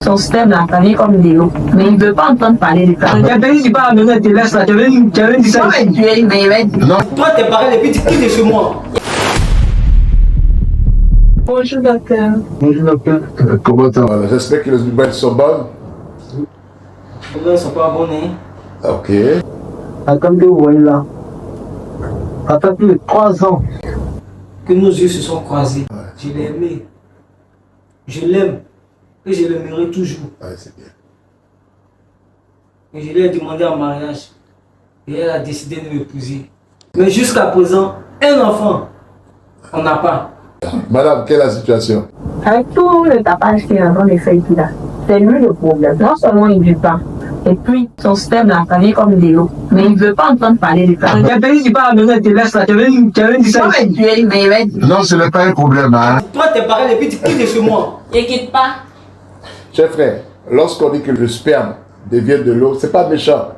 son sperme là, ça vient comme des lots. Mais il ne veut pas entendre parler de ça. Tu dis pas à me te laisse là, tu avais dit ça. Non. Toi, t'es pareil, et puis tu quittes de chez moi. Bonjour docteur. Bonjour docteur. Comment ça va? J'espère que les nouvelles sont bonnes. Les nouvelles sont pas bonnes, hein. Ok. Attends que vous voyez là. Ça fait plus de 3 ans. Que nos yeux se sont croisés. Je l'ai aimé. Je l'aime. Et je l'aimerai toujours. Ouais, c'est bien. Et je lui ai demandé en mariage. Et elle a décidé de m'épouser. Mais jusqu'à présent, un enfant, on n'a pas. Madame, quelle est la situation? Avec tout le tapage qu'il est en train de faire qu'il a, c'est lui le problème. Non seulement il ne veut pas, et puis son sperme là, ça vient comme des lots. Mais il ne veut pas entendre parler de ça. Tu dis pas à me te laisse là, tu avais dit ça. Non, ce n'est pas un problème, hein. Toi, t'es pareil, et puis tu quittes de chez moi. Ne quitte pas. Cher frère, lorsqu'on dit que le sperme devient de l'eau, c'est pas méchant.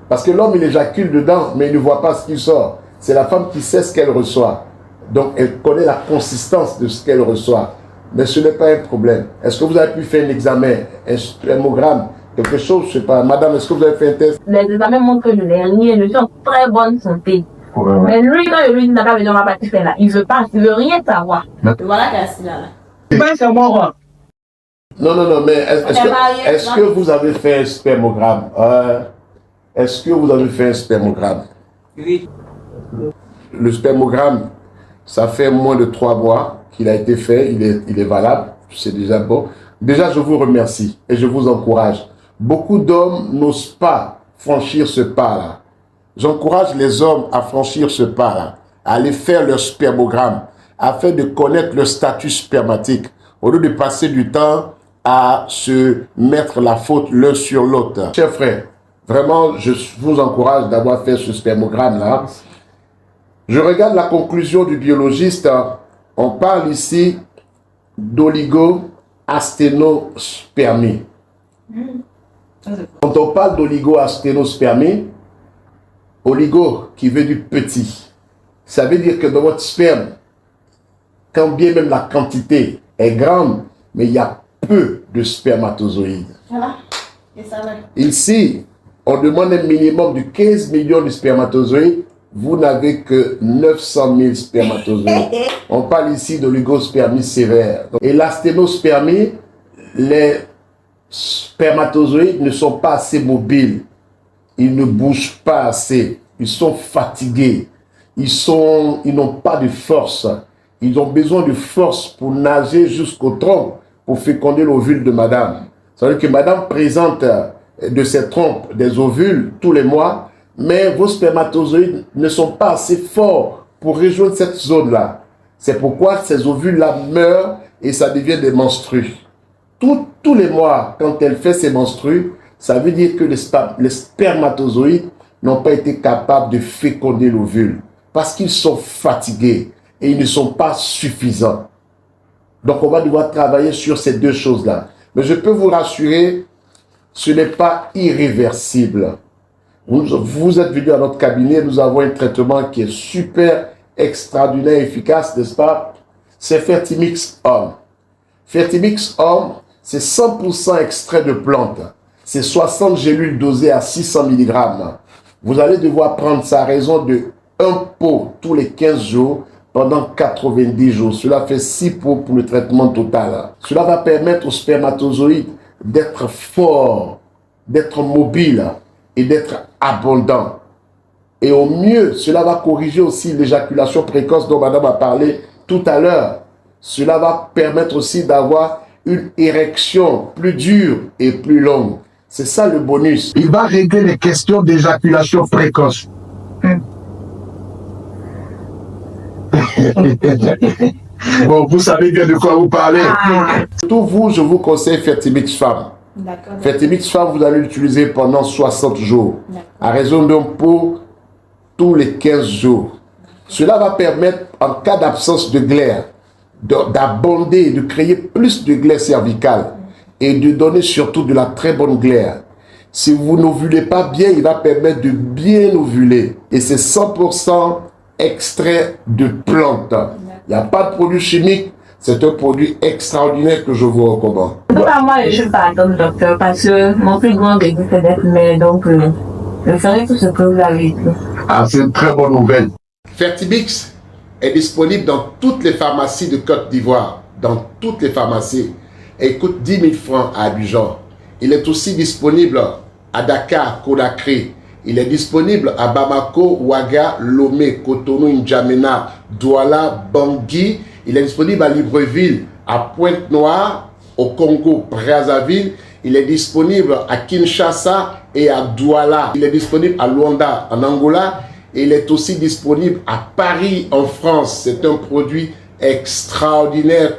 Parce que l'homme, il éjacule dedans, mais il ne voit pas ce qui sort. C'est la femme qui sait ce qu'elle reçoit. Donc, elle connaît la consistance de ce qu'elle reçoit. Mais ce n'est pas un problème. Est-ce que vous avez pu faire un examen, un spermogramme, quelque chose, je ne sais pas. Madame, est-ce que vous avez fait un test? Les examens montrent que je n'ai rien, je suis en très bonne santé. Ouais. Mais lui, quand je lui dis n'a pas besoin de ma partie là, il veut pas, il veut rien savoir. Mais- Voilà qu'elle est là. Tu penses à moi quoi? Non, mais est-ce que vous avez fait un spermogramme? Est-ce que vous avez fait un spermogramme? Oui. Le spermogramme, ça fait moins de 3 mois qu'il a été fait, il est valable, c'est déjà bon. Déjà, je vous remercie et je vous encourage. Beaucoup d'hommes n'osent pas franchir ce pas-là. J'encourage les hommes à franchir ce pas-là, à aller faire leur spermogramme, afin de connaître leur statut spermatique, au lieu de passer du temps à se mettre la faute l'un sur l'autre. Chers frères, vraiment, je vous encourage d'avoir fait ce spermogramme-là. Je regarde la conclusion du biologiste. On parle ici d'oligo-asténospermie. Quand on parle d'oligo-asténospermie, oligo qui veut du petit, ça veut dire que dans votre sperme, quand bien même la quantité est grande, mais il y a peu de spermatozoïdes. Voilà. Et ça va. Ici, on demande un minimum de 15 millions de spermatozoïdes. Vous n'avez que 900 000 spermatozoïdes. On parle ici d'oligospermie sévère. Et l'asténospermie, les spermatozoïdes ne sont pas assez mobiles. Ils ne bougent pas assez. Ils sont fatigués. Ils n'ont pas de force. Ils ont besoin de force pour nager jusqu'au tronc, pour féconder l'ovule de madame. Ça veut dire que madame présente de ses trompes des ovules tous les mois, mais vos spermatozoïdes ne sont pas assez forts pour rejoindre cette zone-là. C'est pourquoi ces ovules-là meurent et ça devient des menstrues. Tous les mois, quand elle fait ses menstrues, ça veut dire que les spermatozoïdes n'ont pas été capables de féconder l'ovule parce qu'ils sont fatigués et ils ne sont pas suffisants. Donc on va devoir travailler sur ces deux choses-là. Mais je peux vous rassurer, ce n'est pas irréversible. Vous êtes venu à notre cabinet, nous avons un traitement qui est super extraordinaire, efficace, n'est-ce pas? C'est Fertimix Homme. Fertimix Homme, c'est 100% extrait de plantes. C'est 60 gélules dosées à 600 mg. Vous allez devoir prendre ça à raison de 1 pot tous les 15 jours pendant 90 jours. Cela fait 6 pots pour le traitement total. Cela va permettre aux spermatozoïdes d'être forts, d'être mobiles et d'être abondants. Et au mieux, cela va corriger aussi l'éjaculation précoce dont madame a parlé tout à l'heure. Cela va permettre aussi d'avoir une érection plus dure et plus longue. C'est ça le bonus. Il va régler les questions d'éjaculation précoce. Bon, vous savez bien de quoi vous parlez. Surtout vous, je vous conseille Fertimix Femme. Fertimix Femme, vous allez l'utiliser pendant 60 jours, à raison d'un pot tous les 15 jours. Cela va permettre, en cas d'absence de glaire, d'abonder, de créer plus de glaire cervicale et de donner surtout de la très bonne glaire. Si vous n'ovulez pas bien, il va permettre de bien ovuler. Et c'est 100% extrait de plantes. Il n'y a pas de produits chimiques. C'est un produit extraordinaire que je vous recommande. Pas moi, je suis pas attendre docteur parce que mon plus grand défi c'est d'être mère, donc je ferai tout ce que vous avez dit. Ah, c'est une très bonne nouvelle. Fertibix est disponible dans toutes les pharmacies de Côte d'Ivoire, dans toutes les pharmacies, et il coûte 10 000 francs à Abidjan. Il est aussi disponible à Dakar, Conakry. Il est disponible à Bamako, Ouaga, Lomé, Cotonou, N'Djamena, Douala, Bangui. Il est disponible à Libreville, à Pointe-Noire, au Congo, Brazzaville. Il est disponible à Kinshasa et à Douala. Il est disponible à Luanda, en Angola. Et il est aussi disponible à Paris, en France. C'est un produit extraordinaire.